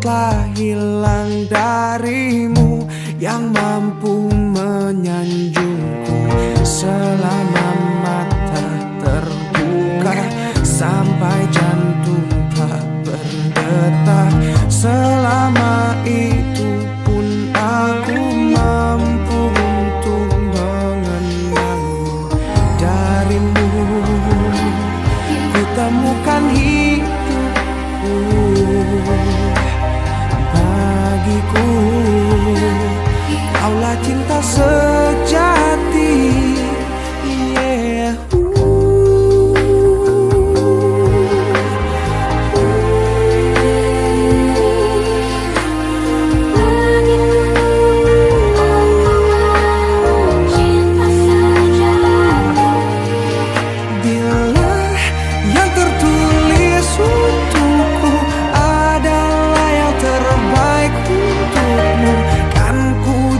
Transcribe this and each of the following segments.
telah hilang darimu, yang mampu menyanjungku selama mata terbuka, sampai jantung tak berdetak. Selama itu pun aku mampu untuk mengenalmu. Darimu ku temukan hidupku, bagiku kaulah cinta sejati. Yeah.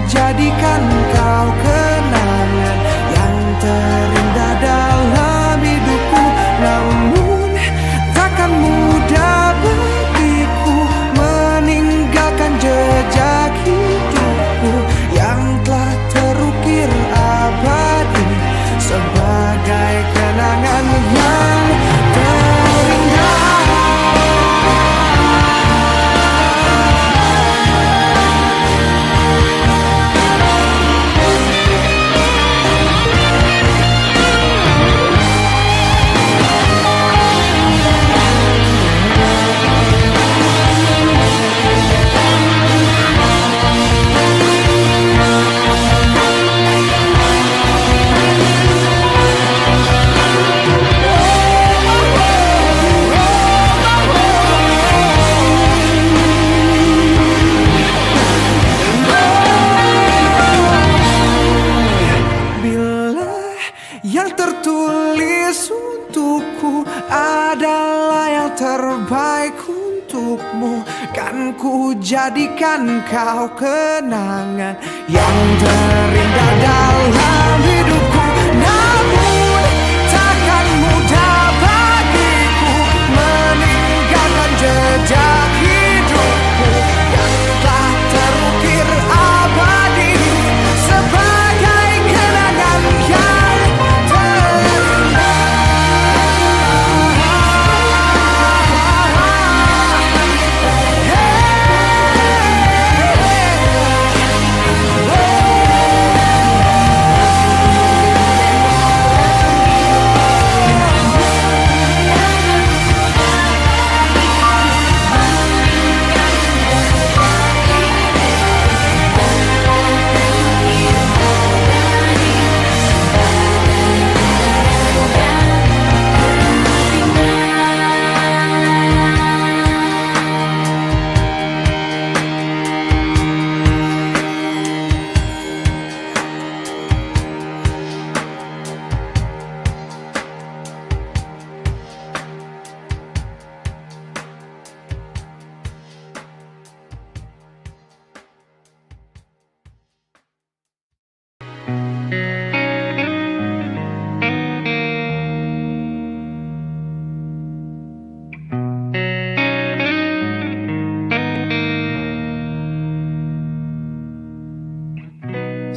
Jadikan kau kenangan yang terindah dalam hidupku. Namun takkan mudah bagiku meninggalkan jejak hidupku yang telah terukir abadi sebagai kenangan yang terindah. Yang tertulis untukku adalah yang terbaik untukmu, kan ku jadikan kau kenangan yang terindah dalam hidupku. Namun takkan mudah bagiku meninggalkan jejak hidupku yang telah terukir abadi sebagai kenangan yang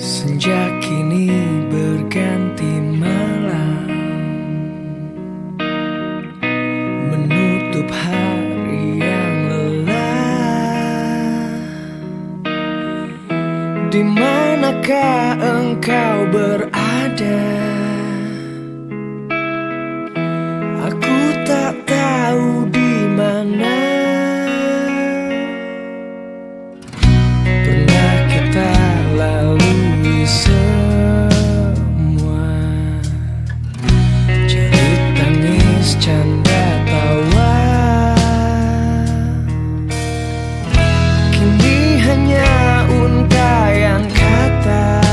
senja kini berganti malam, menutup hari yang lelah. Di manakah engkau berada? Aku tak tahu di mana. Pernah kita lalui semua, jerit tangis canda tawa. Kini hanya untaian kata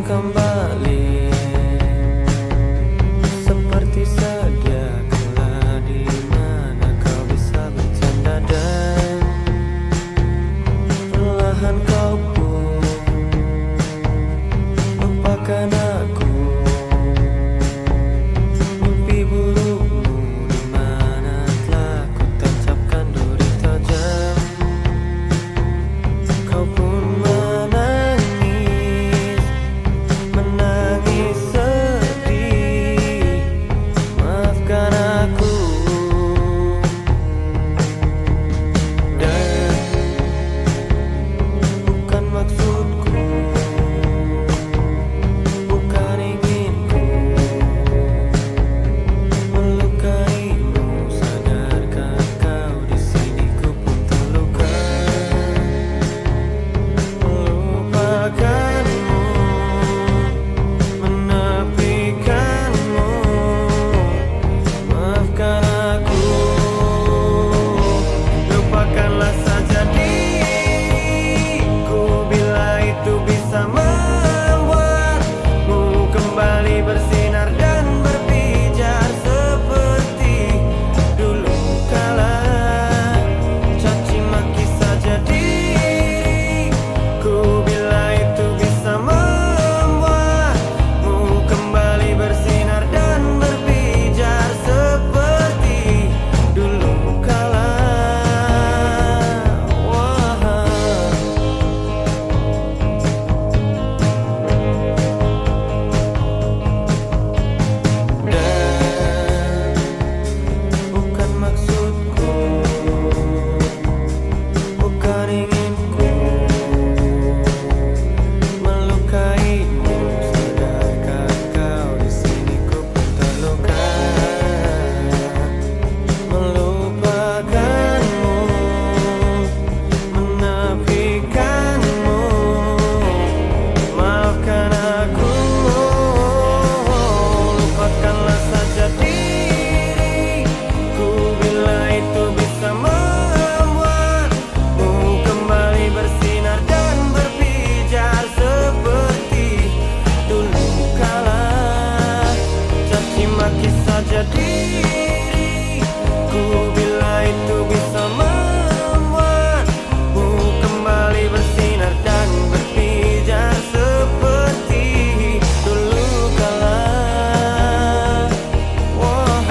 kembali seperti sedia kala, di mana kau bisa bercanda dan perlahan kau pun lupakan aku. Mimpi burukmu di mana telah ku tancapkan duri tajam, kau pun menangis sedih. Maafkan aku dan bukan maksudku, bukan inginku melukaimu. Sadarkan kau di sini ku pun terluka. Melupakanmu, menepikanmu. Maafkan aku, lupakanlah saja diriku bila itu bisa membuatmu kembali bersinar dan berpijar seperti dulu kala. Caci maki saja diriku bila itu bisa membuatmu kembali bersinar dan berpijar seperti dulu kala. Wah. Dan bukan maksudku, bukan inginku melukaimu. Sadarkan kau di sini ku pun terluka. Melupakanmu, menepikanmu. Maafkan aku, lupakanlah saja diriku bila itu bisa membuatmu kembali bersinar dan berpijar seperti dulu kala. Caci maki saja diriku bila itu bisa membuatmu kembali bersinar dan berpijar seperti dulu kala. Wah.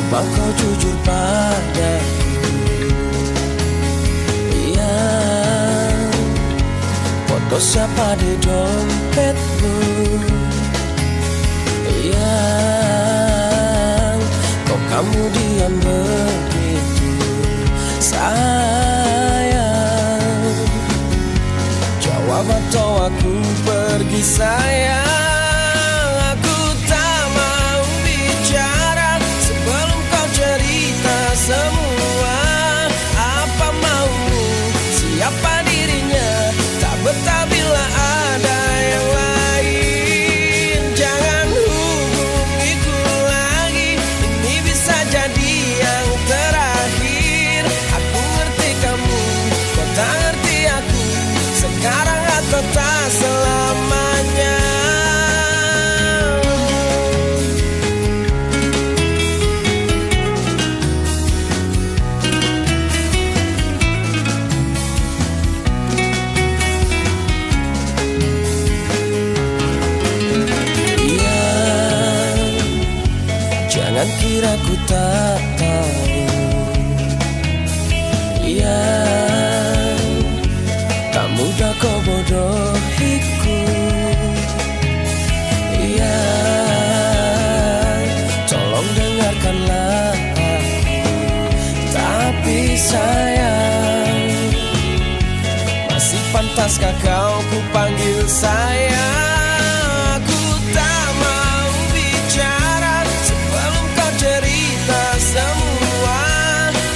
Coba kau jujur padaku. Yang foto siapa di dompetmu? Yang kok kamu diam begitu sayang? Jawab atau aku pergi sayang. Aku tak mau bicara sebelum kau cerita semua. Apa maumu, siapa dirinya, tak betah bila ada yang lain. Jangan hubungiku lagi, ini bisa jadi yang terakhir. Aku ngerti kamu, kau tak ngerti aku, sekarang atau tak selamanya. Jangan kira ku tak tahu. Ya, tak mudah kau bodohiku. Ya, tolong dengarkanlah aku. Tapi sayang, masih pantaskah kau ku panggil sayang? Aku tak mau bicara sebelum kau cerita semua.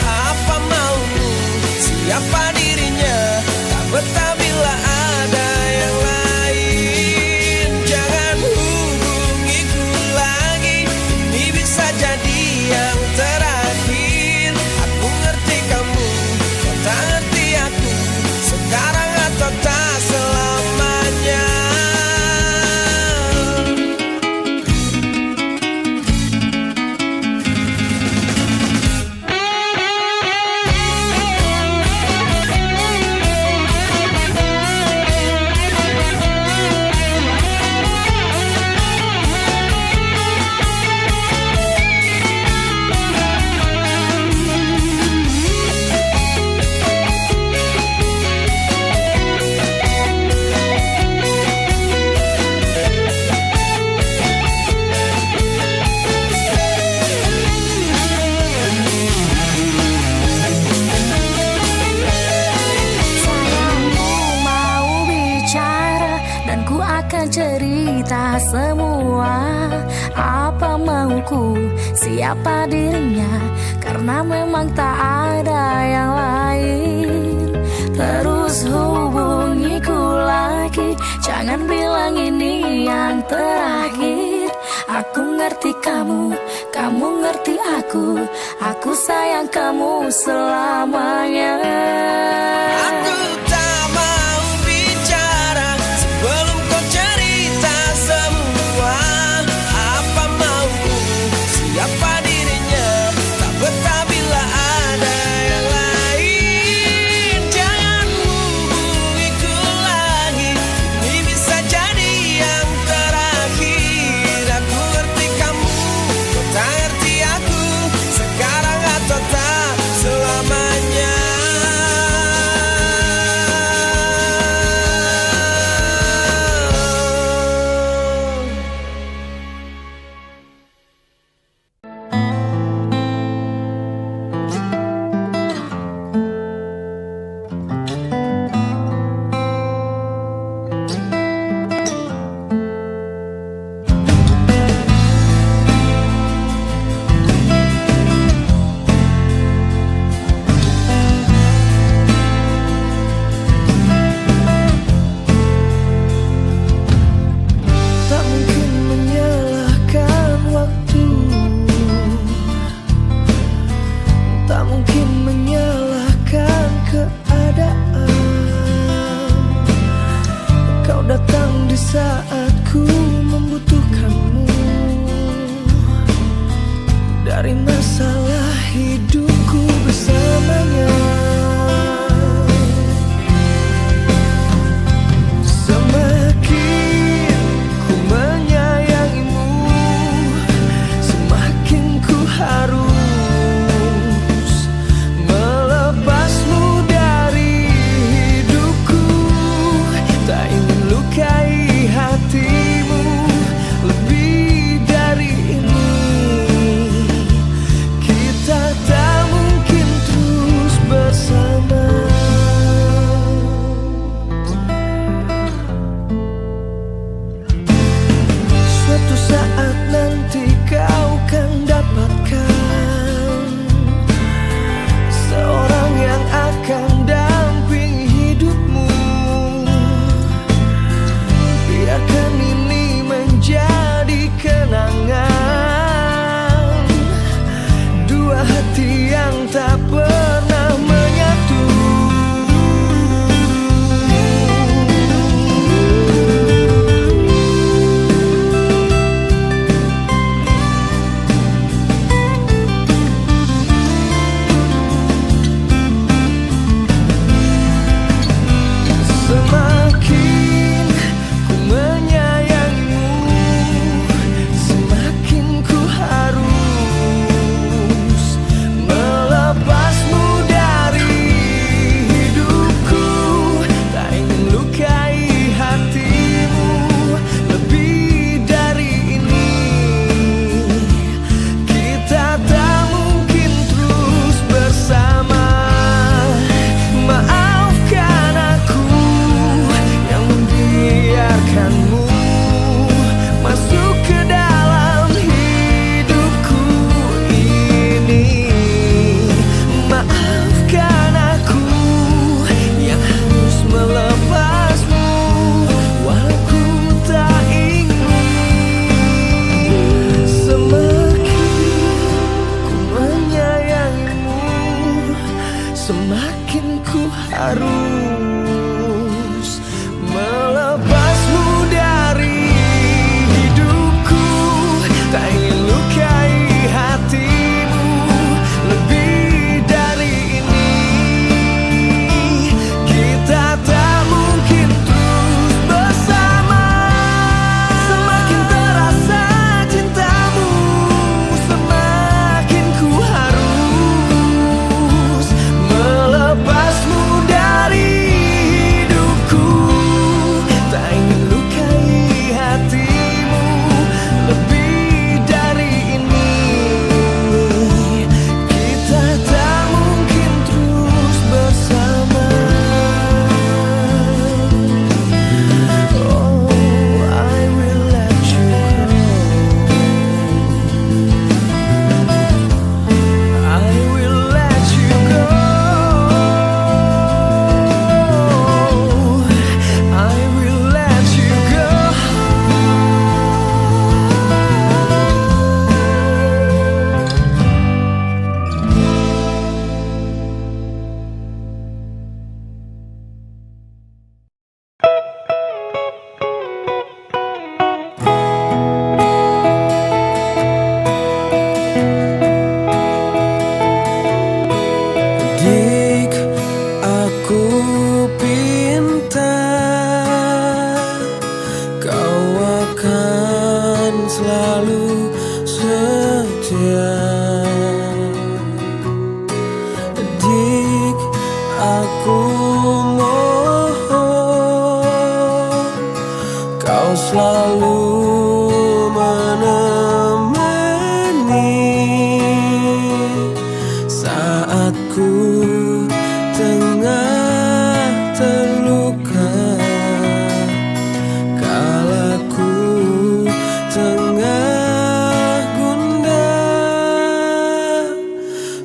Apa maumu, siapa dirinya, tak betah bila ada yang lain. Jangan hubungiku lagi, ini bisa jadi yang terakhir. Aku ngerti kamu, kau tak ngerti aku, sekarang atau tak selamanya. Cerita semua apa mauku, siapa dirinya, karena memang tak ada yang lain. Terus hubungiku lagi, jangan bilang ini yang terakhir. Aku ngerti kamu, kamu ngerti aku sayang kamu selamanya. Aku tak mau bicara sebelum kau cerita semua. Apa maumu, siapa dirinya, tak betah bila ada yang lain. Jangan hubungiku lagi, ini bisa jadi yang terakhir. Aku ngerti kamu, kau tak ngerti aku, sekarang atau tak selamanya. harus melepasmu dari hidupku. Tak ingin lukai hatimu lebih dari ini. Kita tak mungkin terus bersama. Semakin terasa cintamu, semakin ku harus melepasmu dari hidupku. Tak ingin lukai hatimu lebih dari ini. Kita tak mungkin terus bersama. Oh, I will let you go. I will let you go. I will let you go. Dik, aku pintar kau akan selalu setia. Dik, aku mohon kau selalu menemani saat ku tengah terluka, kala ku tengah gundah.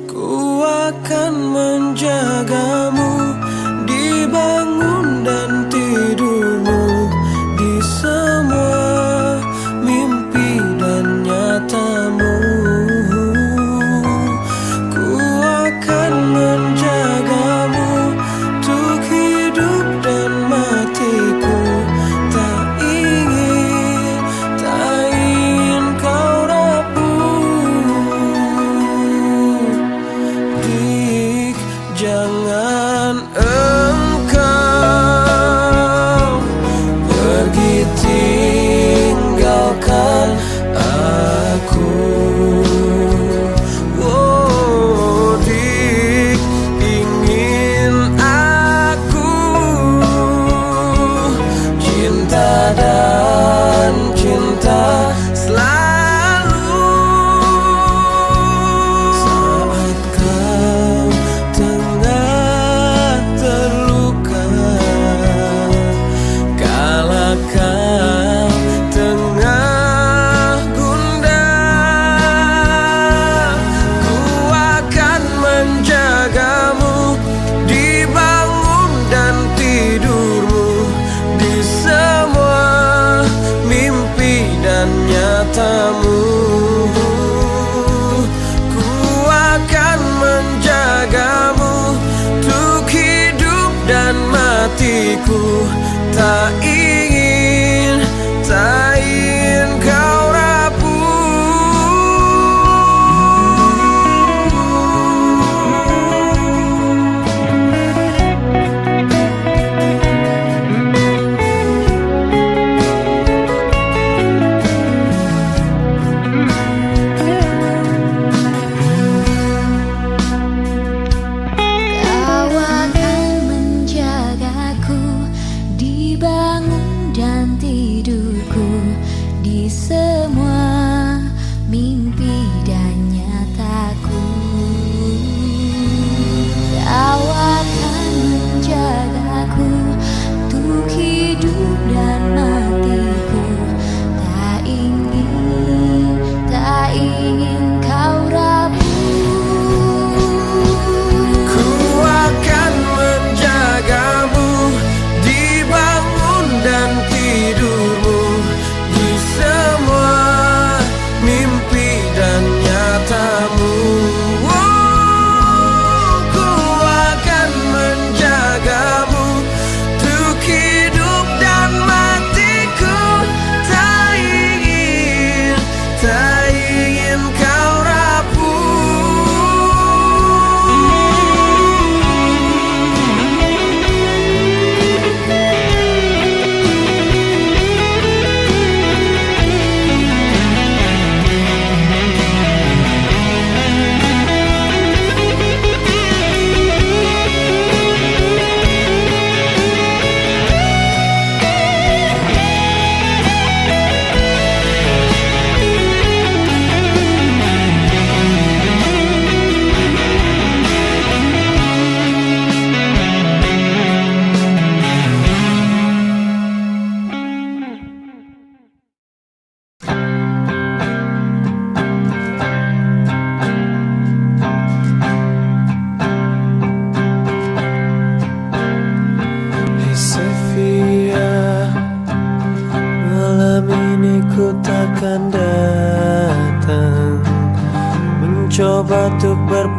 Ku akan menjagamu di bangun dan tidurmu, di semua mimpi dan nyatamu. Ku akan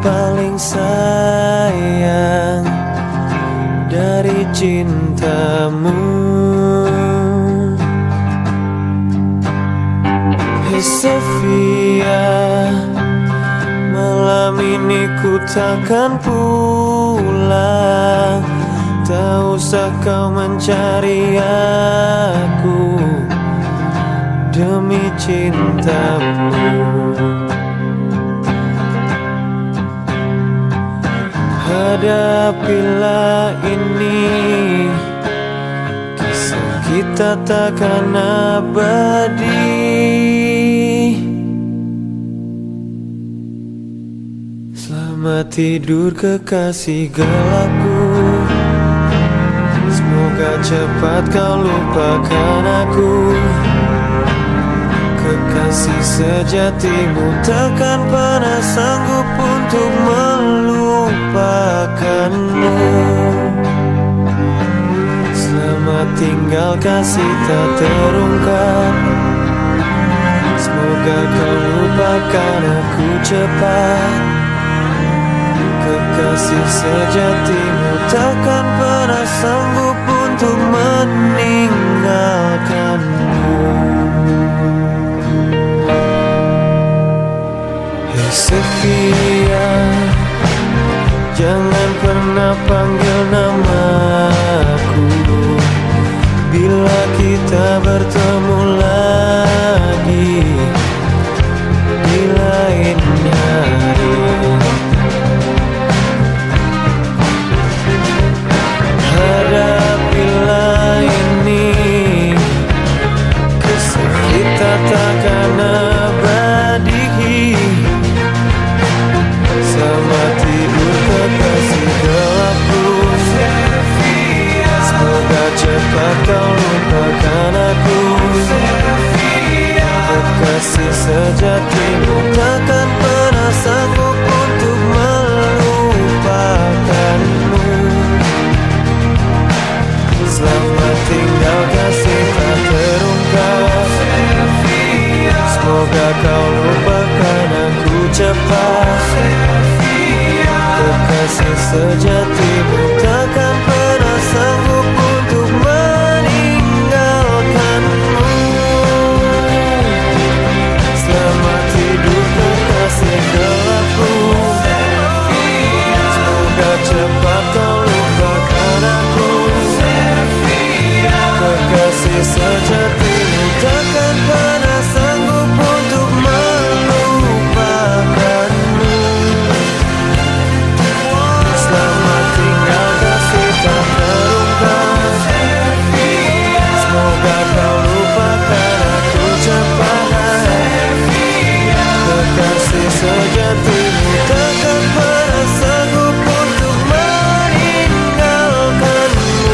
paling sayang dari cintamu. Hey Sofia, malam ini ku takkan pulang. Tak usah kau mencari aku demi cintamu. Hadapilah ini, kisah kita takkan abadi. Selamat tidur kekasih gelapku, semoga cepat kau lupakan aku. Kekasih sejatimu takkan pernah sanggup untuk melupakanmu. Selamat tinggal kasih tak terungkap, semoga kau lupakan aku cepat. Kekasih sejatimu takkan pernah sanggup untuk meninggalkanmu. Hey Sofia, jangan pernah panggil namaku bila kita bertemu lagi di lain hari. Hadapilah ini, kisah kita takkan abadi. Selamat tidur kekasih gelapku, semoga cepat kau lupakan aku. Kekasih sejatimu takkan pernah sanggup untuk melupakanmu. Selamat tinggal kasih tak terungkap, semoga kau lupakan aku cepat. Kekasih sejatimu takkan pernah sanggup untuk meninggalkanmu. Selamat tidur kekasih gelapku, semoga cepat kau lupakan aku. Kekasih sejatimu takkan pernah sanggup untuk melupakanmu. Selamat tinggal kasih tak terungkap, semoga kau lupakan aku cepat. Kekasih sejatimu takkan pernah sanggup untuk meninggalkanmu.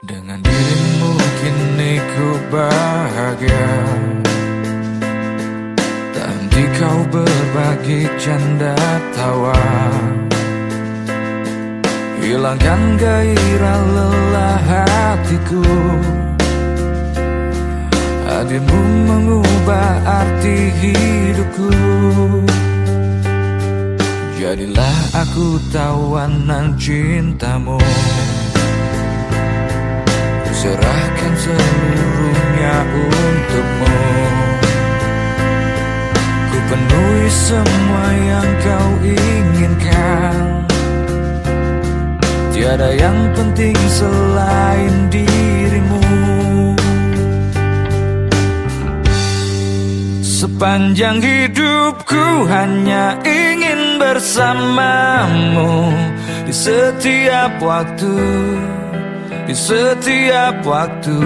Dengan dirimu kini ku bahagia, tak henti kau berbagi canda tawa. hilangkan gairah lelah hatiku. Hadirmu mengubah arti hidupku. Jadilah aku tawanan cintamu. Serahkan seluruhnya untukmu. Ku penuhi semua yang kau inginkan. Tiada yang penting selain dirimu. Sepanjang hidupku hanya ingin bersamamu. Di setiap waktu, di setiap waktu.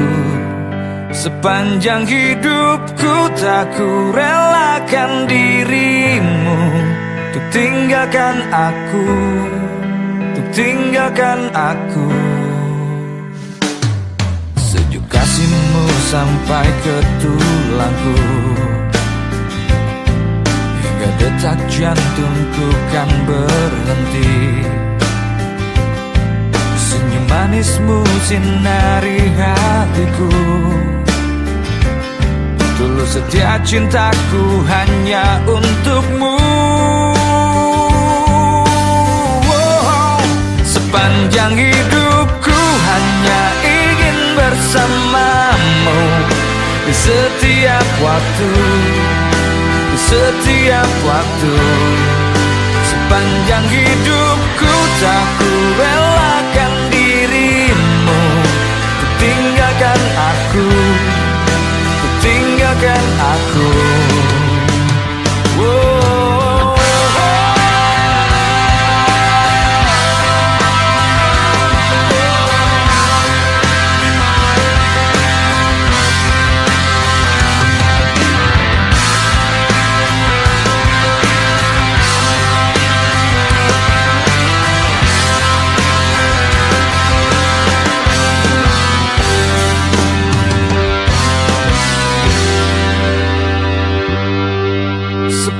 Sepanjang hidupku tak ku relakan dirimu untuk tinggalkan aku, untuk tinggalkan aku. Sejuk kasihmu sampai ke tulangku, hingga detak jantungku kan berhenti. Senyum manismu sinari hatiku. Tulus setia cintaku hanya untukmu. Sepanjang hidupku hanya ingin bersamamu. Di setiap waktu, di setiap waktu. Sepanjang hidupku tak ku relakan dirimu untuk tinggalkan aku, untuk tinggalkan aku.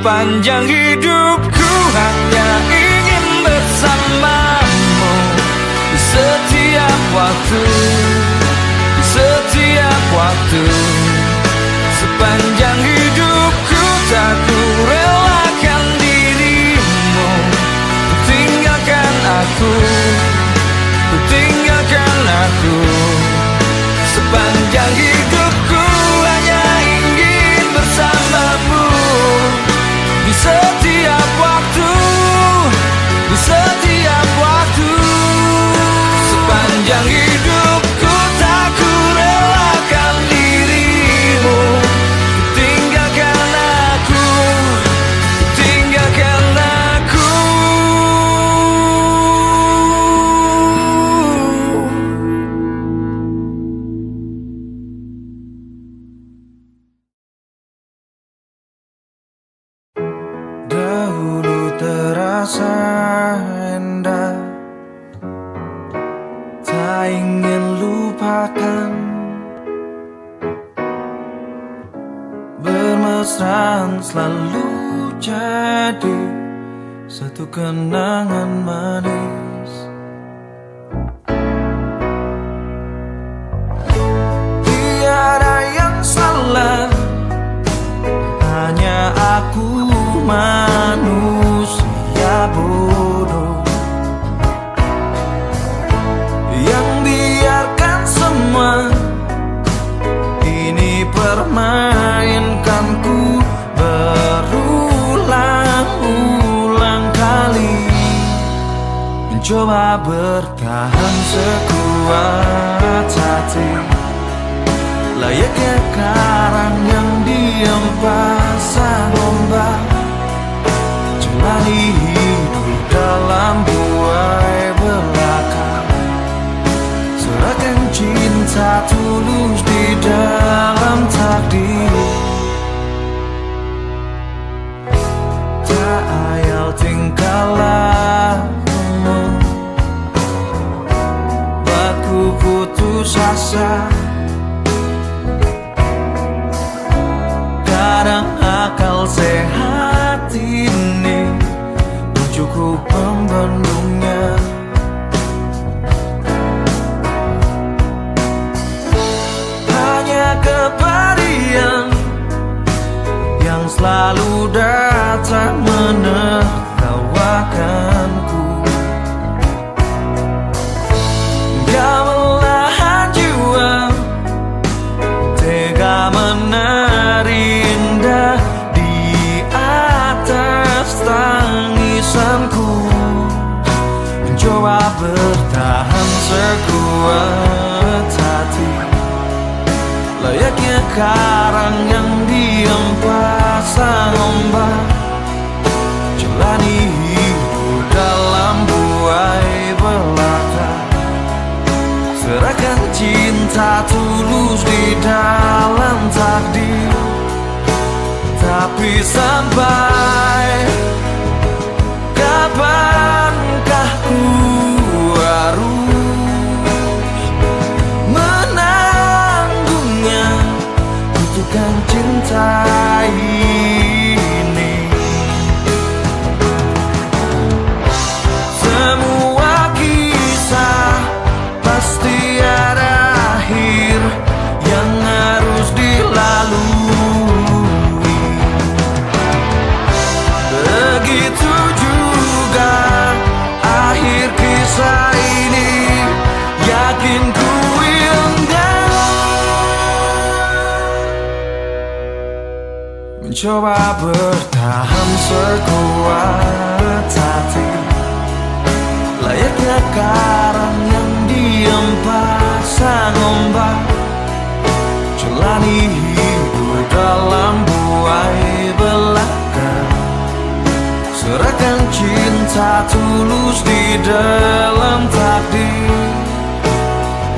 Sepanjang hidupku hanya ingin bersamamu. Di setiap waktu, di setiap waktu. Sepanjang hidupku tak ku relakan dirimu untuk tinggalkan aku, untuk tinggalkan aku. Sepanjang hidupku hanya ingin bersamamu. Di setiap waktu, di setiap waktu. Sepanjang hidupku tak ku relakan dirimu untuk tinggalkan aku, untuk tinggalkan aku. Dahulu terasa indah, tak ingin lupakan. Bermesraan selalu jadi satu kenangan manis. Tiada yang salah, hanya aku manusia bodoh yang biarkan semua ini permainkanku berulang-ulang kali. Mencoba bertahan sekuat hati, layaknya karang yang diam pasang ombak. Jalani hidup dalam buai belaka, serahkan cinta tulus di dalam takdir. Tak ayal tingkah lakumu, buatku putus asa. Kadang akal sehat ini cukup membendungnya. selalu datang menertawakanku. Kau menahan jiwa, tega menari indah di atas tangisanku, mencoba bertahan sekuat hati, layaknya karang yang diam pasang ombak, jalani hidup dalam buai belaka, serahkan cinta tulus di dalam takdir. Tapi sampai kapankah ku harus menanggungnya, butuhkan cinta ini. Semua kisah pasti ada akhir yang harus dilalui. Begitu juga akhir kisah ini, yakin ku indah. Mencoba bertahan sekuat hati, layaknya karang yang diam pasang ombak, jalani hidup dalam buai belaka, serahkan cinta tulus di dalam takdir.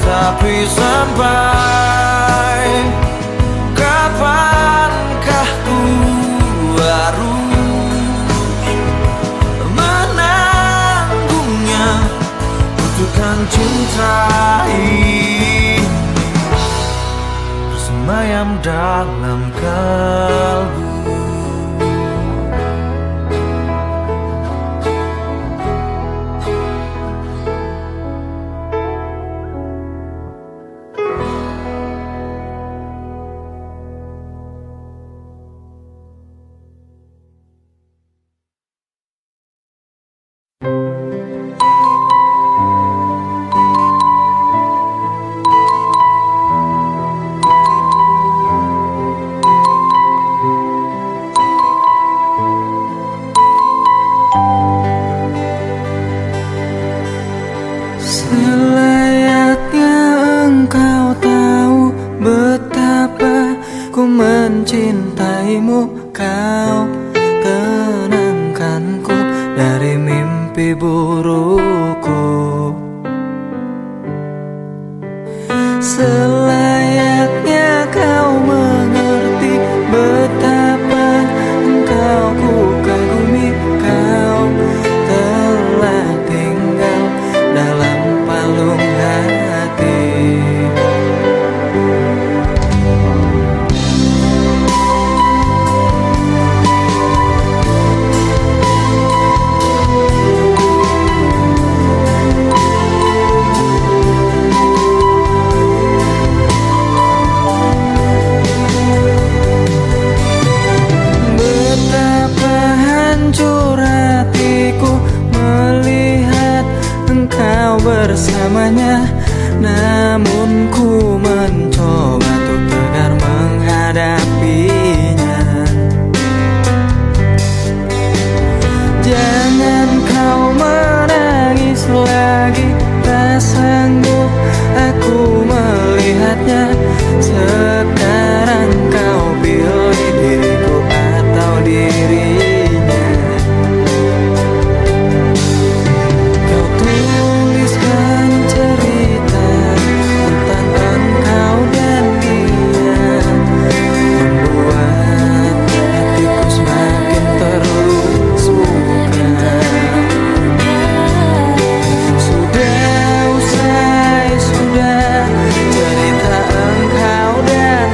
Tapi sampai kapankah ku harus menanggungnya, butuhkan cinta ini bersemayam dalam kalbu. Selayaknya engkau tahu betapa ku mencintaimu. Kau tenangkanku dari mimpi burukku. Selayaknya kau mengerti betapa engkau ku kagumi. Kau telah tinggal dalam palung hati. Betapa hancur hatiku melihat engkau bersamanya, namun ku mencoba untuk tegar menghadapinya. Jangan kau menangis lagi, tak sanggup aku melihatnya. Sekarang kau pilih diriku atau dirinya. Kau tuliskan cerita tentang engkau dan dia, membuat hatiku semakin terluka. Sudah usai, sudah cerita engkau dan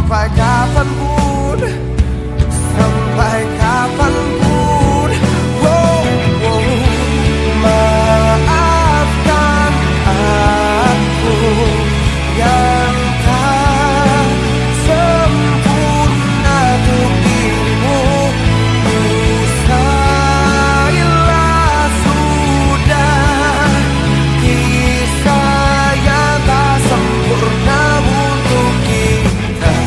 sampai kapanpun, sampai kapanpun. Wow, wow. Maafkan aku yang tak sempurna untuk dirimu. Usailah sudah kisah yang tak sempurna untuk kita.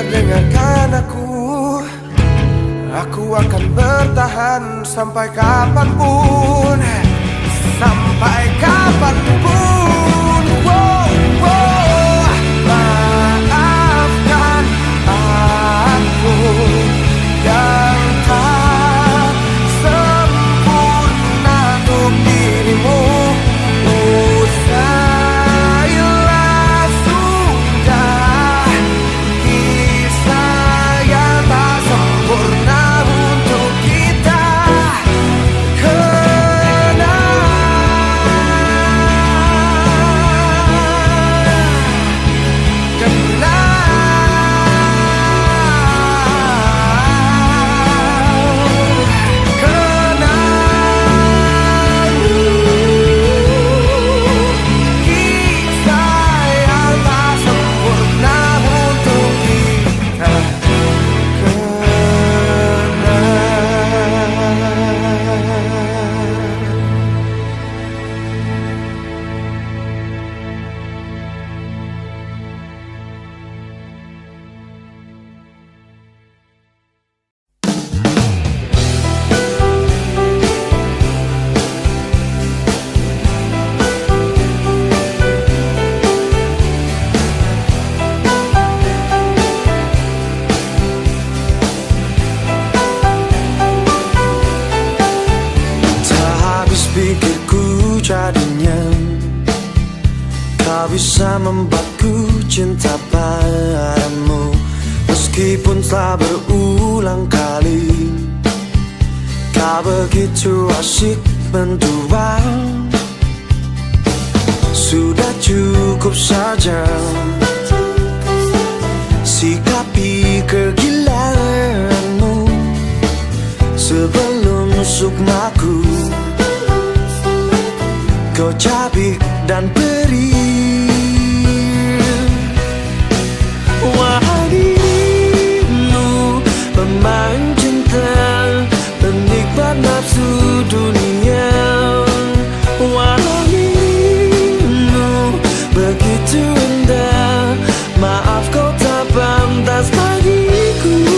Dengarkan aku akan bertahan sampai kapanpun, sampai kapanpun. Wow, wow. Maafkan aku yang tak sempurna untuk dirimu. Usailah sudah kisah yang tak sempurna untuk kita. Pikirku jadinya kau bisa membuatku cinta padamu. Meskipun telah berulang kali kau begitu asyik mendua. Sudah cukup saja sikapi kegilaanmu sebelum sukmaku kau cabik dan perih. Wahai dirimu pemain cinta, penikmat nafsu dunia. Wahai dirimu begitu indah, maaf kau tak pantas bagiku.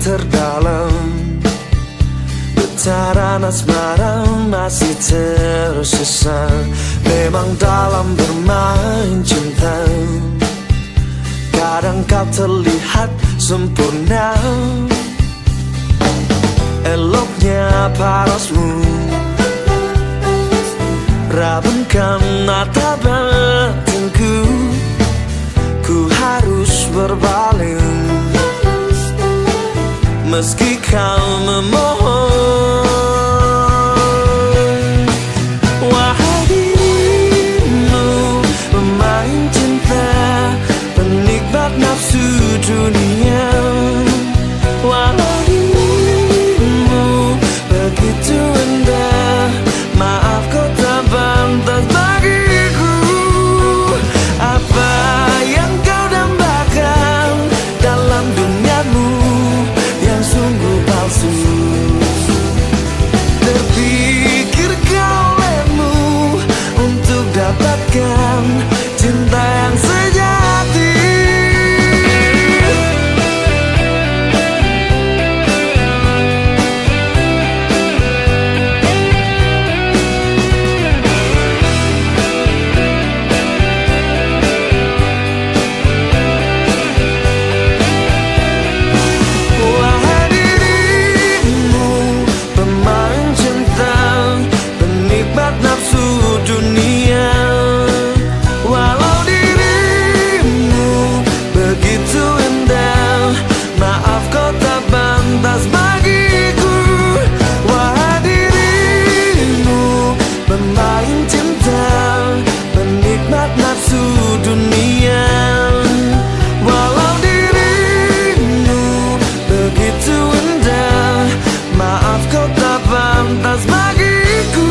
Terdalam getaran asmara masih tersisa. Memang dalam bermain cinta kadang kau terlihat sempurna. Eloknya parasmu rabunkan mata batinku. Ku harus berpaling meski kau memohon. Wahai dirimu pemain cinta, penikmat nafsu dunia. Wahai dirimu begitu indah, maaf kau tak pantas bagiku. Apa yang kau dambakan dalam duniamu yang sungguh palsu? Terpikirkah olehmu untuk dapatkan cinta yang sejati. Wahai dirimu, pemain cinta, penikmat nafsu dunia. Walau dirimu begitu indah, maaf kau tak pantas bagiku. Wahai dirimu, pemain cinta, penikmat nafsu dunia. Walau dirimu begitu indah, maaf kau tak pantas bagiku.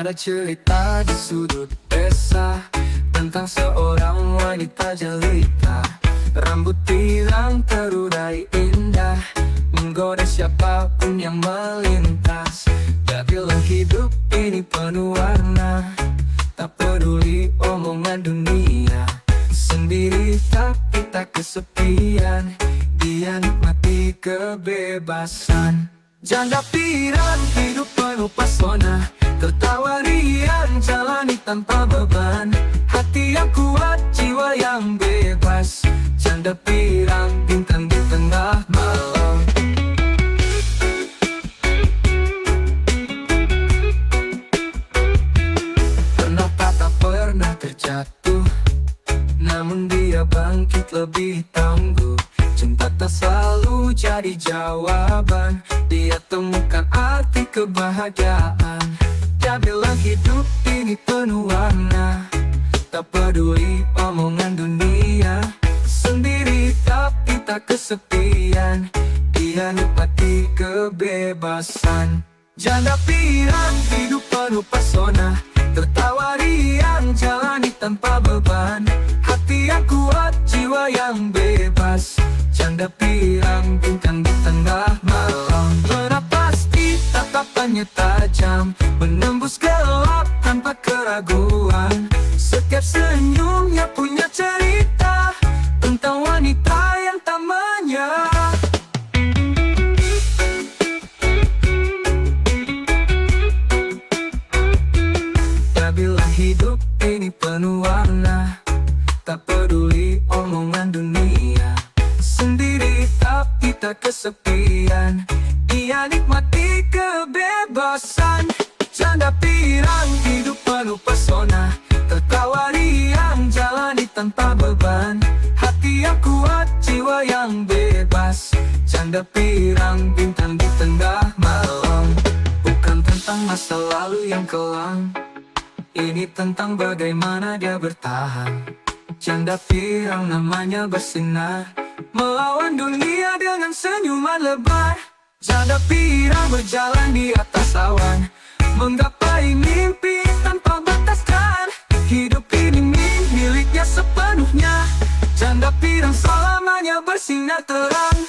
Ada cerita di sudut desa tentang seorang wanita jelita, rambut pirang terurai indah, menggoda siapapun yang melintas. Tak bilang hidup ini penuh warna, tak peduli omongan dunia. Sendiri tapi tak kesepian, dia nikmati kebebasan. Janda pirang hidup penuh pesona, tertawa riang jalani tanpa beban. Hati yang kuat, jiwa yang bebas. Janda pirang bintang di tengah malam. Kenapa tak pernah terjatuh, namun dia bangkit lebih tangguh. Cinta tak selalu jadi jawaban, dia temukan arti kebahagiaan. Dia bilang hidup ini penuh warna, tak peduli omongan dunia. Sendiri tapi tak kesepian, dia nikmati kebebasan. Janda pirang hidup penuh pesona, tertawa riang jalani tanpa beban. Hati yang kuat, jiwa yang bebas. Janda pirang bintang di tengah malam. Bernapas tatapannya tajam, menembus gelap tanpa keraguan. Setiap senyumnya punya cerita tentang wanita yang tak menyerah. Dia bilang hidup ini penuh warna, tak peduli omongan dunia. Sendiri tapi tak kesepian, dia nikmati kebebasan. Janda pirang hidup penuh pesona, tertawa riang jalani tanpa beban. Hati yang kuat, jiwa yang bebas. Janda pirang bintang di tengah malam. Bukan tentang masa lalu yang kelam, ini tentang bagaimana dia bertahan. Janda pirang namanya bersinar, melawan dunia dengan senyuman lebar. Janda pirang berjalan di atas awan, menggapai mimpi tanpa bataskan. Hidup ini miliknya sepenuhnya, janda pirang selamanya bersinar terang.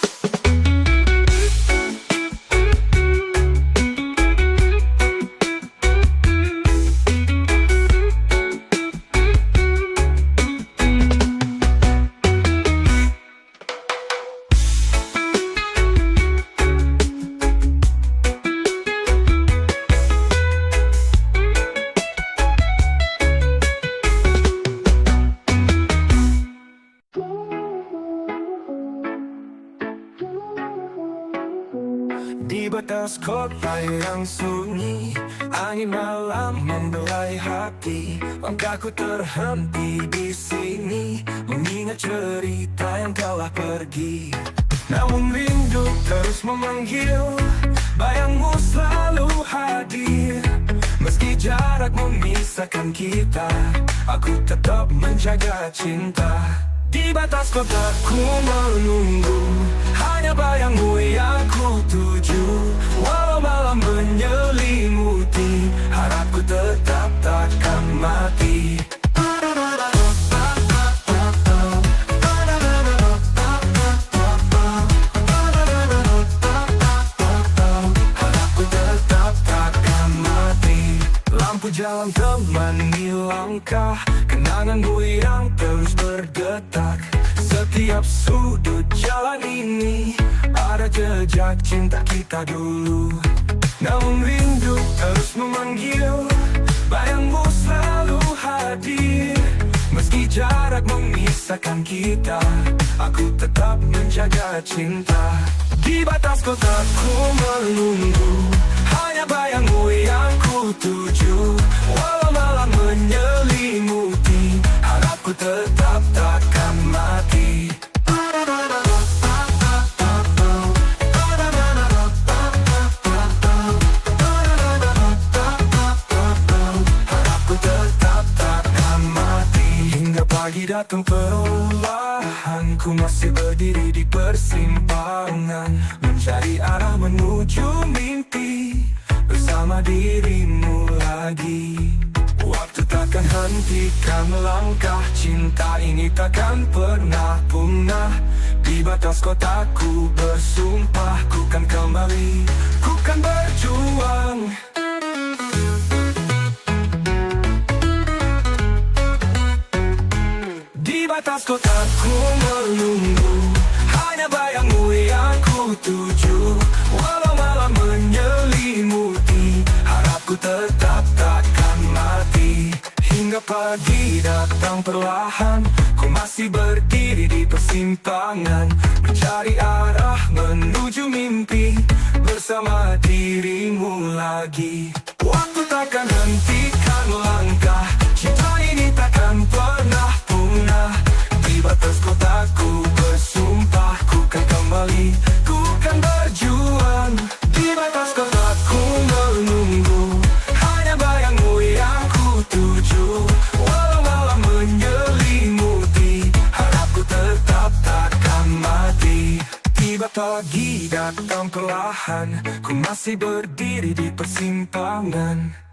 Di batas kota yang sunyi, angin malam membelai hati. Langkahku terhenti di sini. banyak cerita yang telah pergi, namun rindu terus memanggil. Bayangmu selalu hadir, meski jarak memisahkan kita, aku tetap menjaga cinta. Di batas kotaku menunggu, hanya bayangmu yang ku tuju. Walau malam menyelimuti, harapku tetap takkan mati. Lampu jalan temani langkah, kenanganmu yang terus berdetak. Setiap sudut jalan ini ada jejak cinta kita dulu, namun rindu terus memanggil. Bayangmu selalu hadir, meski jarak memisahkan kita, aku tetap menjaga cinta. Di batas kotaku menunggu, hanya bayangmu yang ku tuju. Walau malam menyelimuti, harapku tetap takkan mati. Harapku tetap takkan mati. Hingga pagi datang perlahan, ku masih berdiri di persimpangan, mencari arah menuju mimpi bersama dirimu lagi. Waktu takkan hentikan langkah, cinta ini takkan pernah punah. Di batas kotaku bersumpah, ku kan kembali, ku kan berjuang. Di batas kotaku menunggu, hanya bayangmu yang ku tuju. Walau malam menyelimuti, harapku tetap takkan mati. Hingga pagi datang perlahan, ku masih berdiri di persimpangan, mencari arah menuju mimpi bersama dirimu lagi. Waktu takkan hentikan langkah, cinta ini takkan pernah punah. Di batas kotaku bersumpah, ku kan kembali, ku kan berjuang. Di batas kotaku menunggu, hanya bayangmu yang ku tuju. Walau malam menyelimuti, harapku tetap takkan mati. Tiba pagi datang perlahan, ku masih berdiri di persimpangan.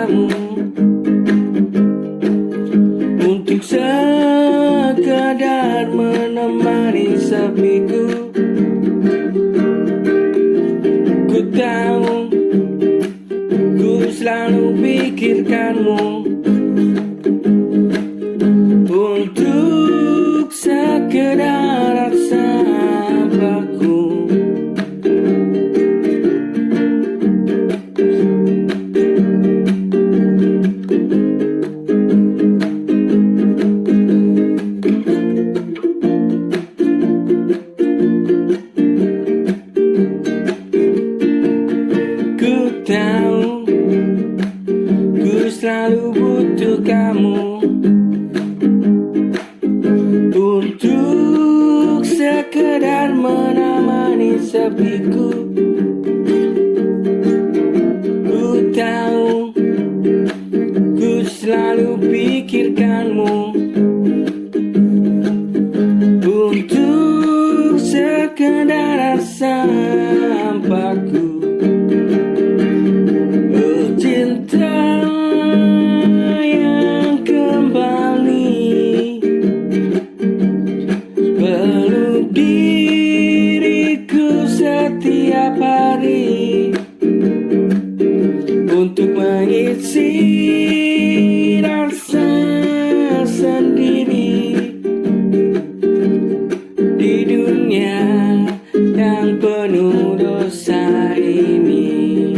kamu, untuk sekadar menemani sepiku. Ku tahu ku selalu pikirkanmu, untuk sekedar rasa baku. Ku tahu ku selalu butuh kamu, untuk sekedar menemani sepiku. Ku tahu ku selalu pikirkanmu, untuk sekedar rasa baku. Oh cinta yang kembali peluk diriku setiap hari, untuk mengisi rasa sendiri di dunia yang penuh dosa ini.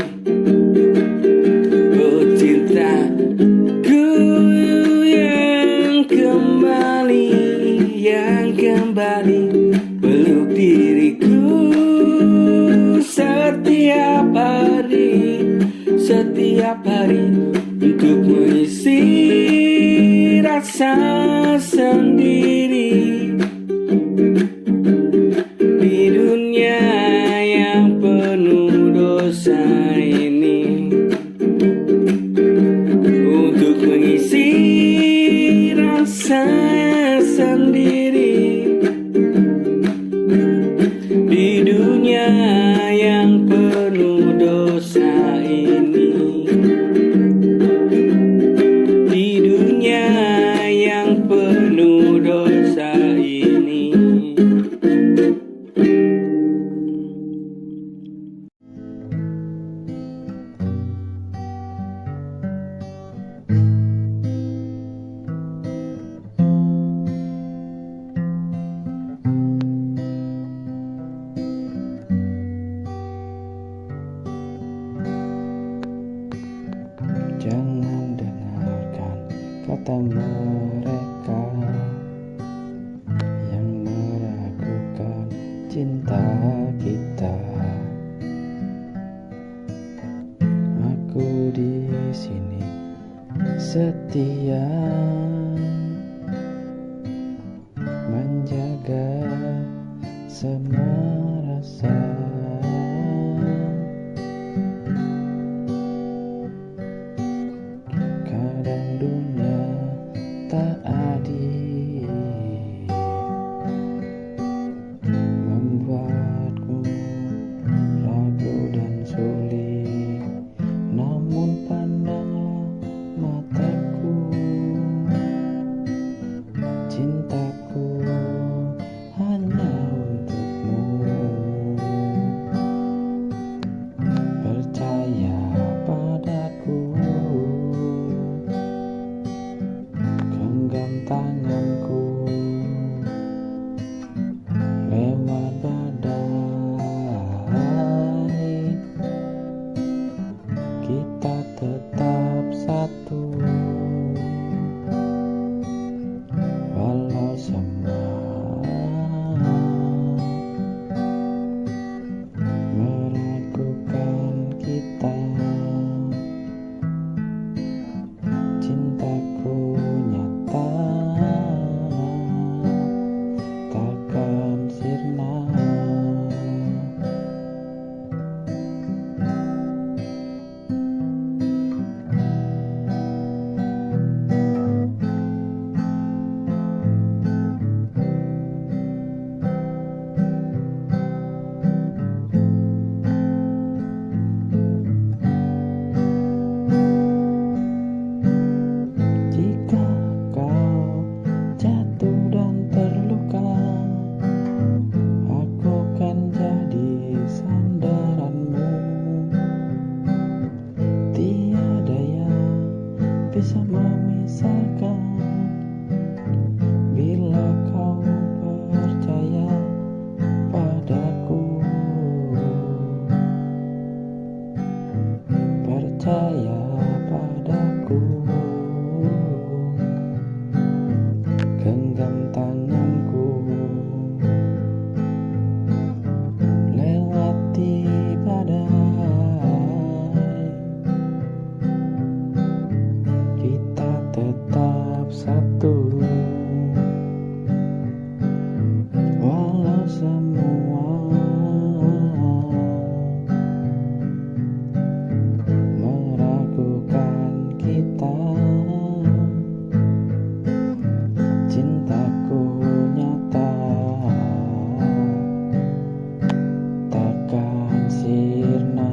Oh cintaku yang kembali peluk diriku setiap hari, untuk mengisi rasa sendiri di dunia yang penuh dosa ini, untuk mengisi rasa sendiri di dunia yang penuh dosa ini, di dunia yang penuh dosa ini. Jangan dengarkan kata mereka yang meragukan cinta kita. Aku di sini setia menjaga semua rasa. Kadang dunia tak adil, membuatku ragu dan sulit. Namun pandanglah mataku, cintaku hanya untukmu. Percaya padaku, genggam tanganku lewat badai. Kita tetap satu, walau genggam tanganku, lewati badai, kita tetap satu. Walau semua meragukan kita, cintaku nyata, takkan sirna.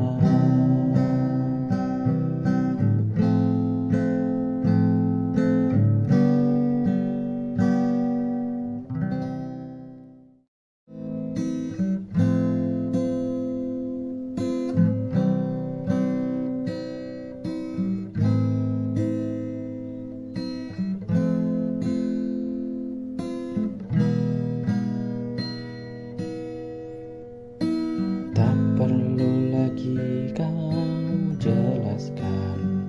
Tak perlu lagi kau jelaskan,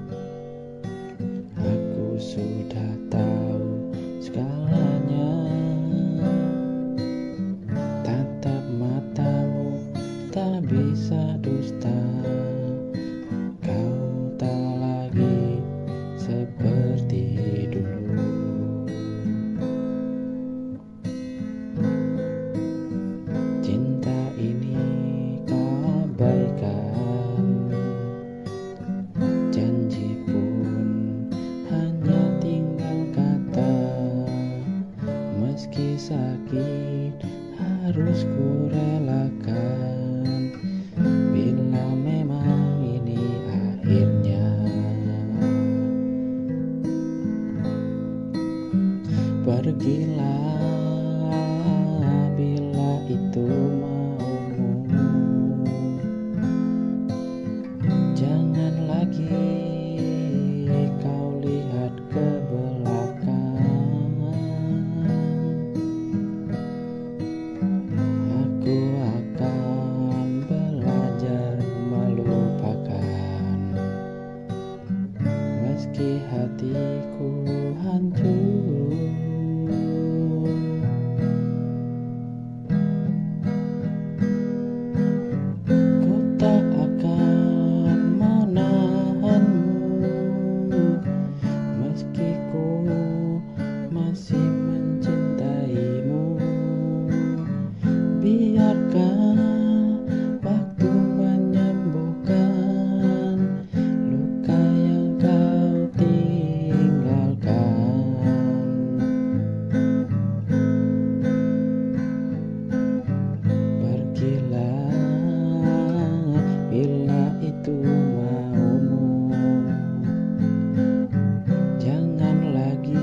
aku sudah tahu segalanya. Tatap matamu tak bisa dusta, kau tak lagi seperti dulu. Cinta ini abaikan, janji pun hanya tinggal kata. Meski sakit harus ku relakan, bila memang ini akhirnya. Pergilah bila itu maumu, jangan lagi kau lihat ke belakang. Aku akan belajar melupakan, meski hatiku hancur. Masih mencintaimu, biarkan waktu menyembuhkan luka yang kau tinggalkan. Pergilah bila itu maumu, jangan lagi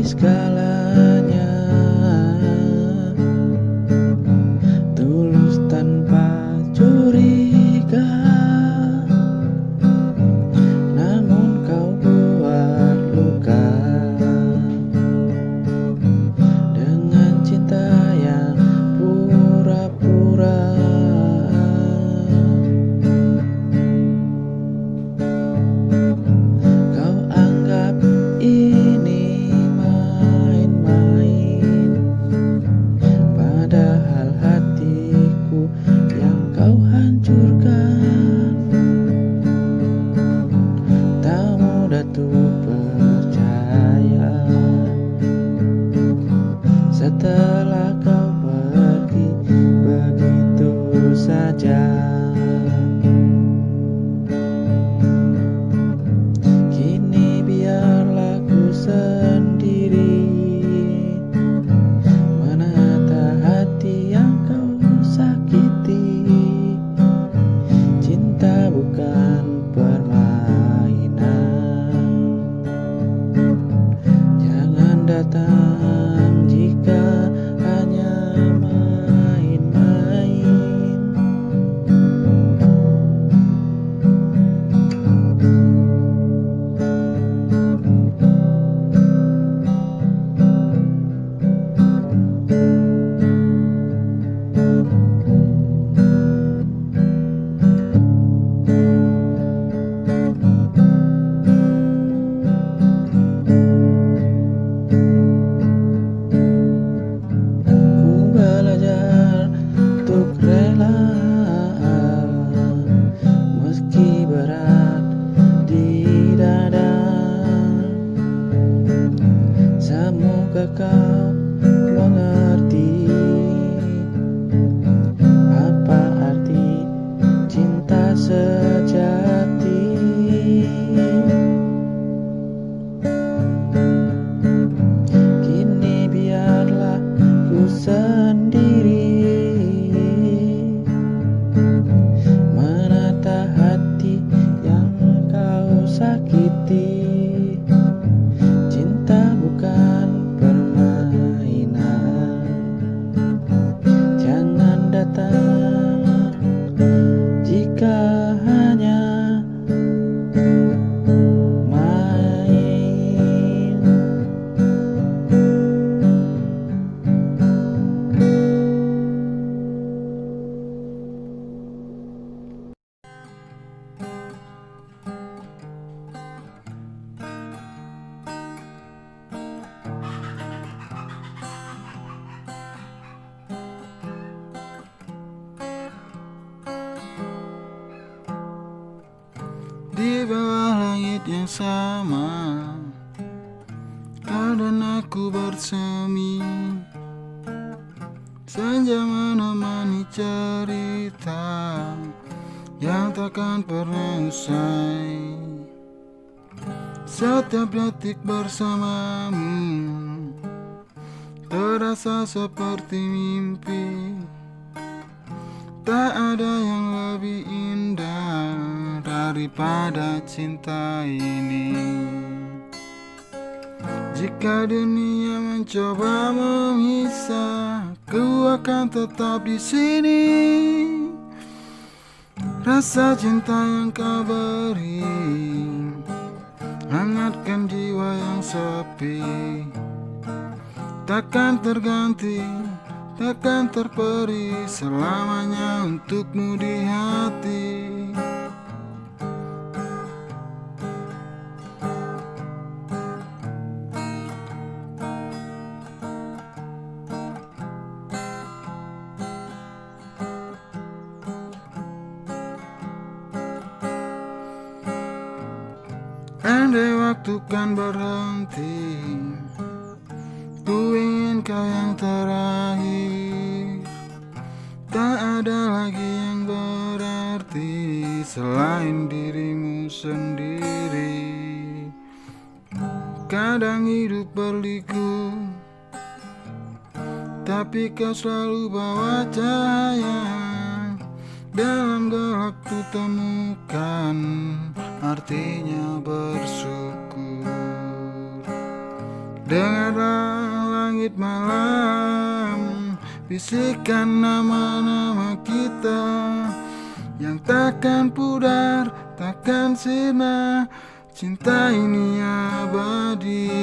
segalanya, tulus tanpa curiga. Namun kau buat luka dengan cinta yang pura-pura. Kau anggap ini main-main, padahal hatiku yang kau hancurkan. Tak mudah tuh percaya setelah kau pergi begitu saja. Kini biarlah ku sendiri menata hati yang kau sakiti. Cinta bukan permainan, jangan datang jika hanya main-main. Ku belajar untuk rela meski berat di dada. Semoga kau mengerti apa arti cinta sejati. Kini biarlah ku sendiri menata hati yang kau sakiti. Cinta bukan permainan, jangan datang jika hanya main. Di bawah langit yang sama, kau dan aku bersemi. Senja menemani cerita yang takkan pernah usai. Setiap detik bersamamu terasa seperti mimpi. Tak ada yang lebih indah daripada cinta ini. Jika dunia mencoba memisah, ku akan tetap di sini. Rasa cinta yang kau beri hangatkan jiwa yang sepi. Takkan terganti, takkan terperi selamanya untukmu di hati. Andai waktu kan berhenti, ku ingin kau yang terakhir. Tak ada lagi yang berarti selain dirimu sendiri. Kadang hidup berliku, tapi kau selalu bawa cahaya. Dalam gelap ku temukan artinya bersyukur. Dengarlah langit malam, bisikan nama-nama kita yang takkan pudar, takkan sirna. Cinta ini abadi.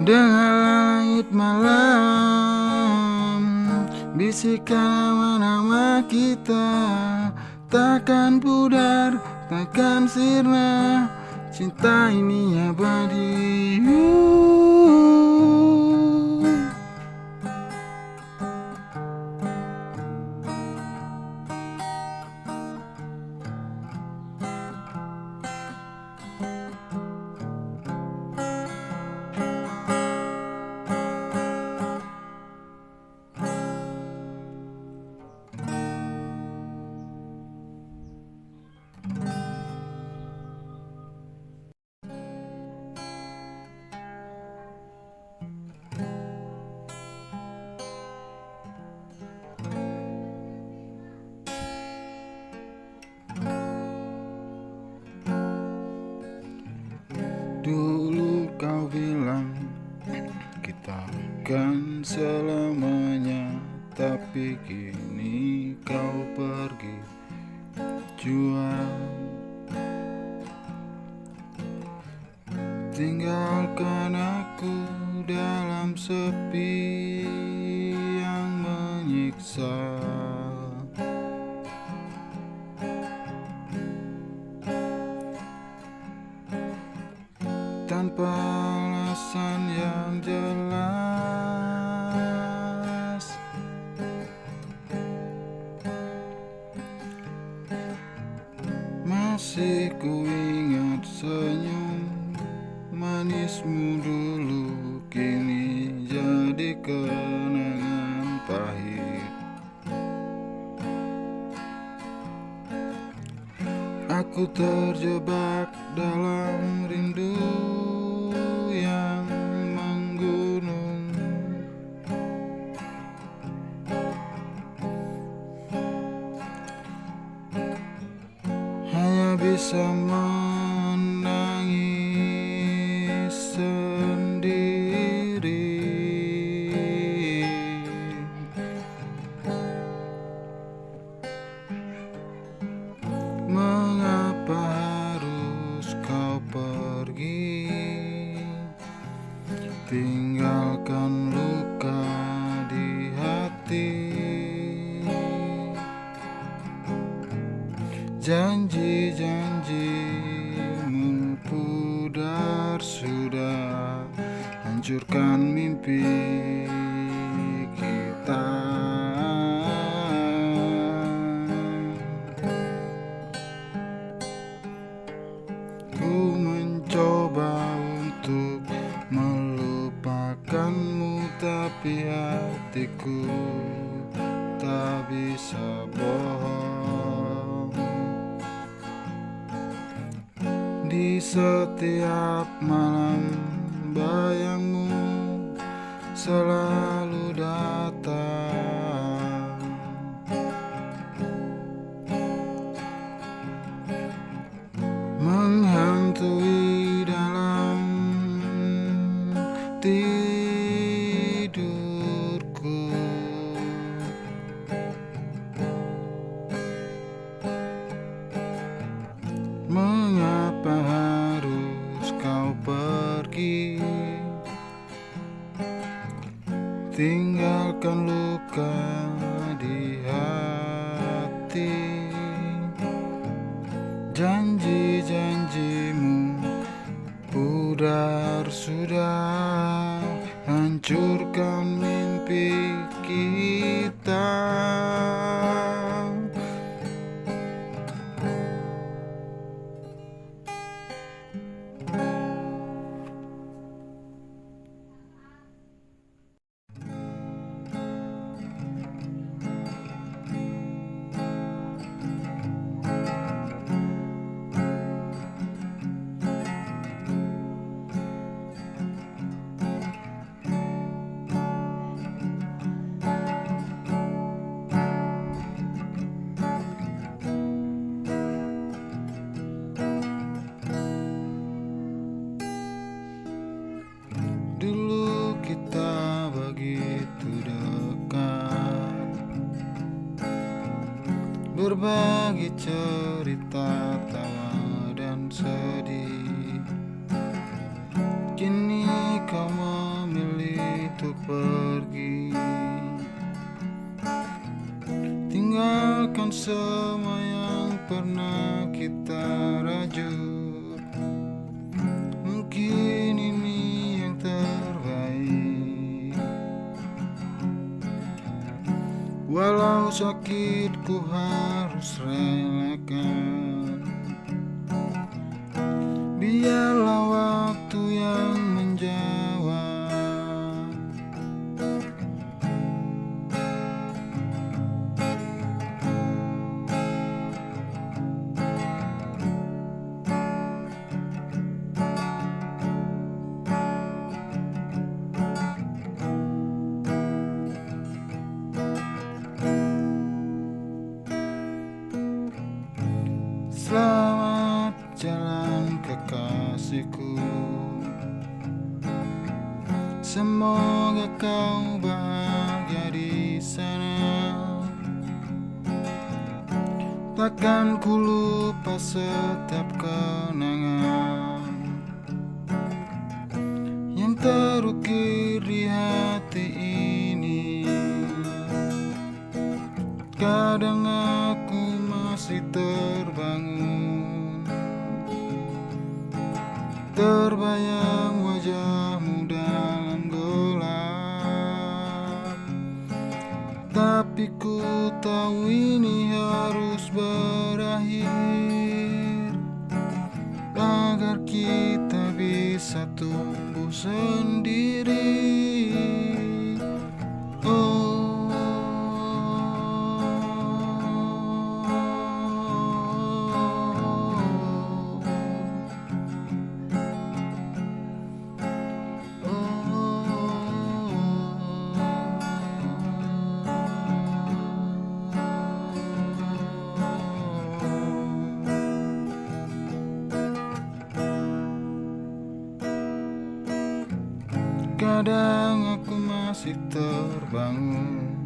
Dengar langit malam, bisikan nama-nama kita, takkan pudar, takkan sirna. Cinta ini abadi. Dulu kau bilang kita kan selamanya, tapi kini kau pergi jua. Tinggalkan aku dalam sepi yang menyiksa. Tanpa alasan yang jelas, masih ku ingat senyum manismu dulu, kini jadi kenangan pahit. Aku terjebak dalam rindu yang menggunung, hanya bisa menangis sendiri. Mengapa harus kau pergi, tinggalkan luka di hati. Janji-janjimu pudar sudah, hancurkan mimpi kita. Ku mencoba untuk melupakanmu, tapi hatiku tak bisa bohong. Di setiap malam bayangmu selalu datang, menghantui dalam tidurku. Mengapa harus kau pergi, tinggalkan luka di hati. Janji-janjimu pudar sudah, hancurkan mimpi kita. berbagi cerita tawa dan sedih. Kini kau memilih untuk pergi, tinggalkan semua yang pernah kita rajut. Mungkin ini yang terbaik. Walau sakit ku harus relakan, biarlah waktu yang menjawab. Selamat jalan kekasihku, semoga kau bahagia di sana. Takkan ku lupa setiap kenangan yang terukir di hati ini. Kadang aku masih terbangun, terbayang wajahmu dalam gelap. Tapi ku tahu ini harus berakhir, agar kita bisa tumbuh sendiri. Kadang aku masih terbangun,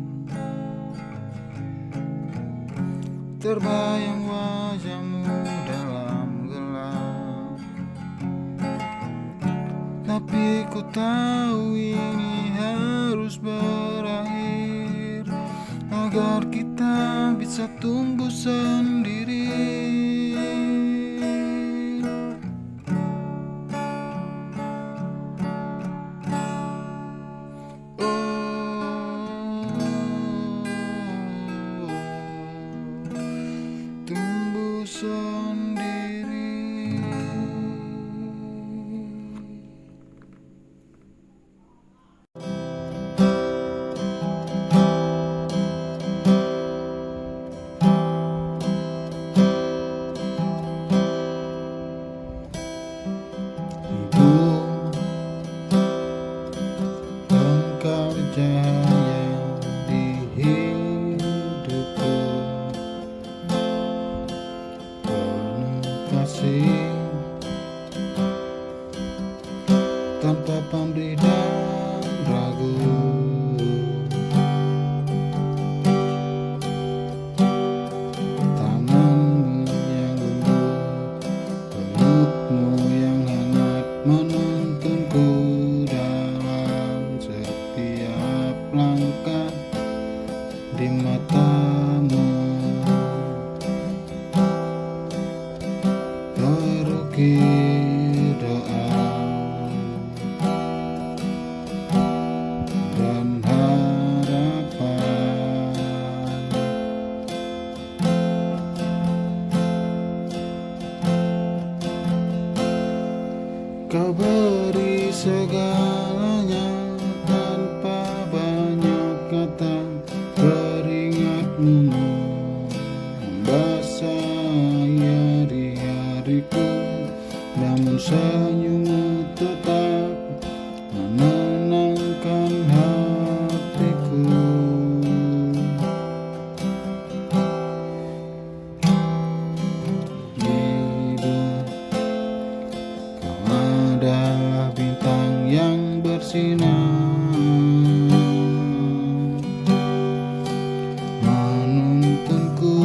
terbayang wajahmu dalam gelap. Tapi ku tahu ini harus berakhir, agar kita bisa tumbuh sendiri. Tumbuh sendiri. Ibu, engkau cahaya di hidupku, kasih tanpa pamrih dan ragu. Tanganmu yang lembut, pelukmu yang hangat menuntunku dalam setiap langkah. Di matamu terukir doa dan harapan. Kau beri segalanya tanpa banyak kata. Keringatmu membasahi hari-hariku, namun senyummu tetap menenangkan hatiku. Ibu, kau adalah bintang yang bersinar, menuntunku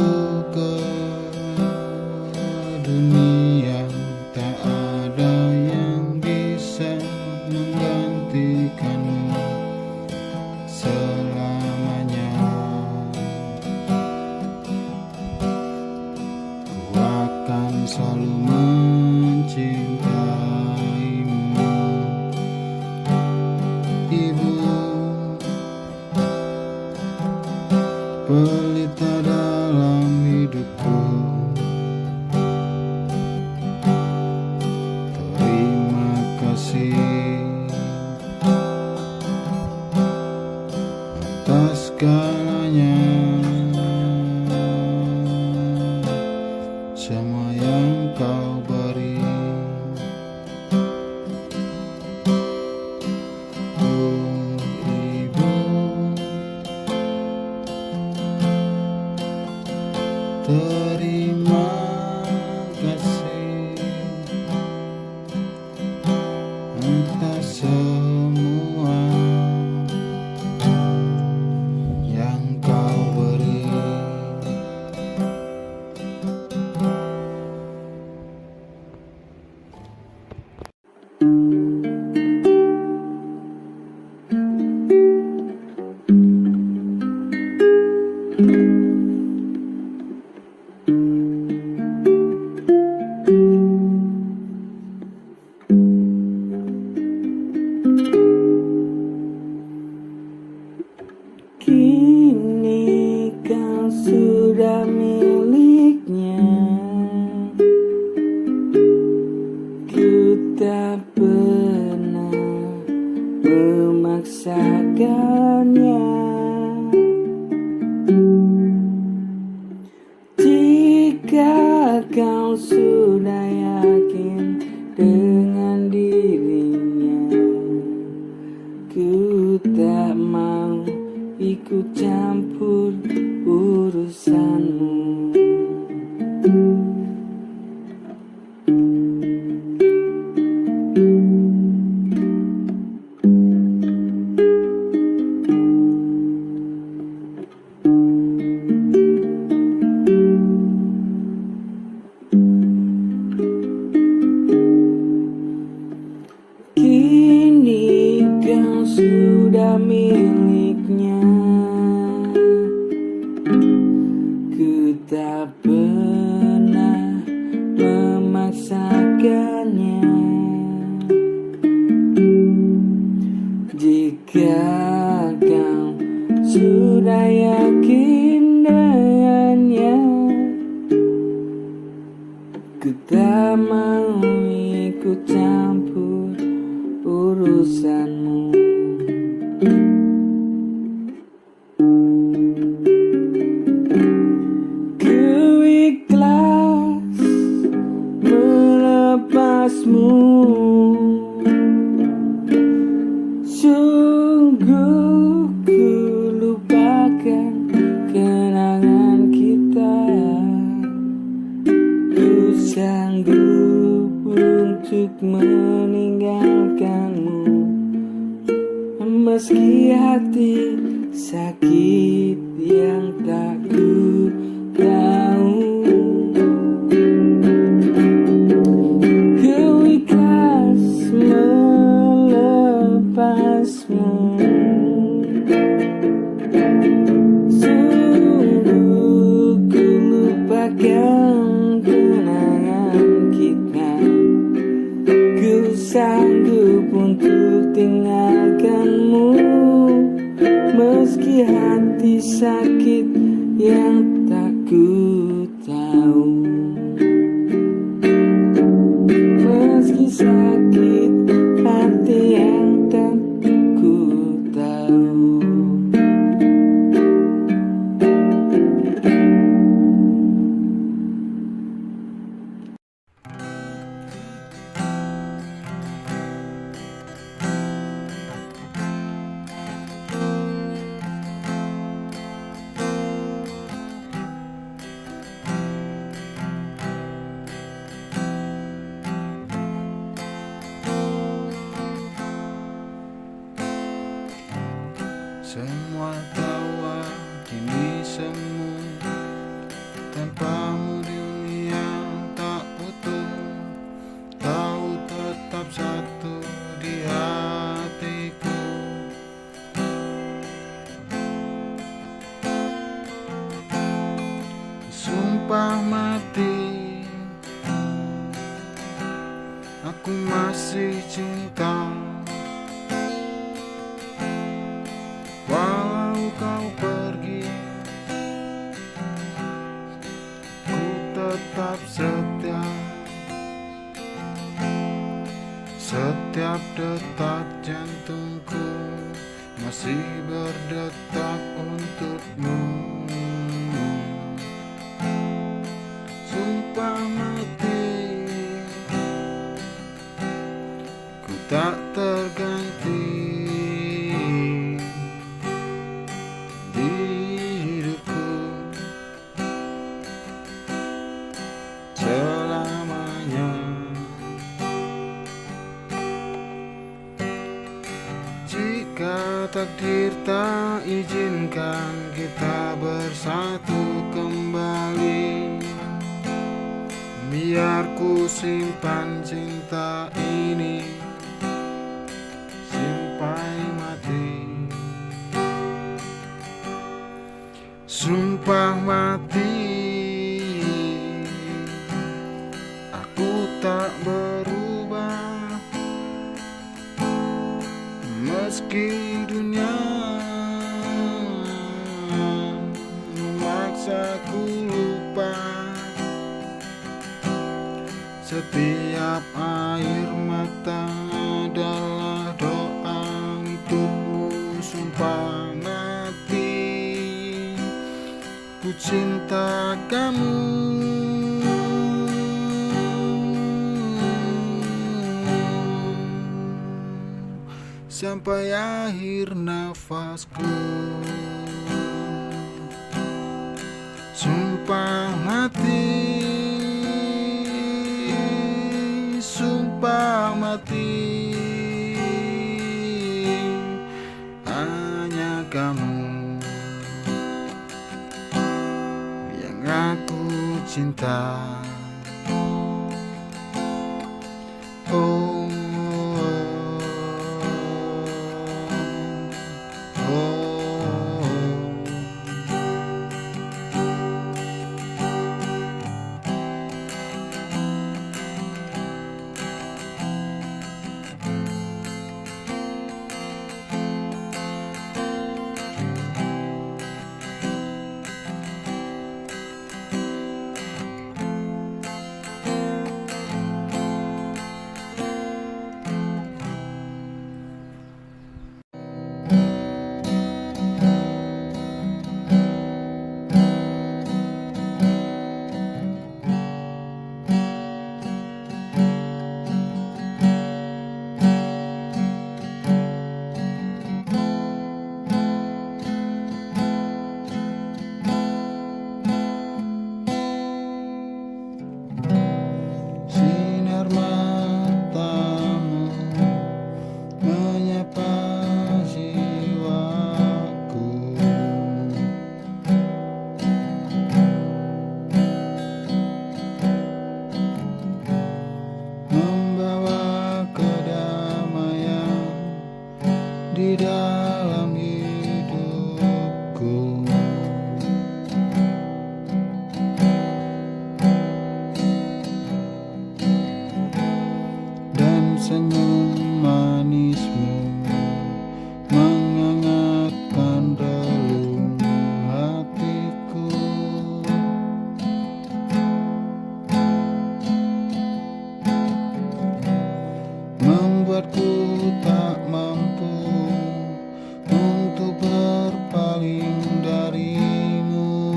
semua yang kau beri. Kini kau sudah miliknya. Ku tak pernah memaksakannya. Jika kau sudah yakin dengan dirinya, ku tak mau ikut campur urusanmu. Kini kau sudah miliknya. Ku tak pernah memaksakannya. Jika kau sudah yakin dengannya, ku tak mau ikut campur urusanmu. Ku ikhlas melepasmu. Sungguh ku lupakan kenangan kita. Ku sanggup untuk meninggalkanmu, meski hati sakit yang tak ku tahu. Ku ikhlas melepasmu. Sungguh ku lupakan kenangan kita. Ku sanggup untuk tinggalkanmu, meski hati sakit yang tak ku tahu. Meski sakit hati yang tak ku tahu. Semua tawa kini semu, tanpamu dunia tak utuh. Kau tetap satu di hatiku. Sumpah mati, aku masih cinta. Walau kau pergi, ku tetap setia. Setiap detak jantungku masih berdetak untukmu. Sumpah mati, ku tak terganti. takdir tak izinkan kita bersatu kembali, biar ku simpan cinta ini sampai mati. Sumpah mati, aku tak berubah, meski dunia memaksaku lupa. Setiap air mata adalah doa untukmu. Sumpah mati, ku cinta kamu. Sampai akhir nafasku. Sumpah mati, sumpah mati, hanya kamu yang aku cinta. Oh, oh, oh. Sinar matamu menyapa jiwaku, membawa kedamaian di dalam hidupku. Dan senyum manismu menghangatkan relung hatiku. Membuatku tak mampu untuk berpaling darimu.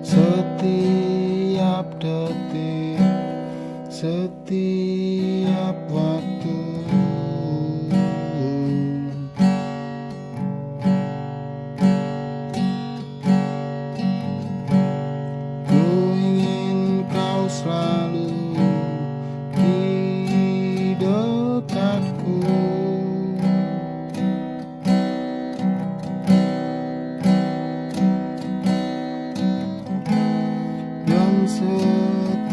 Setiap detik, setiap waktu, ku ingin kau selalu di dekatku. Dan setiap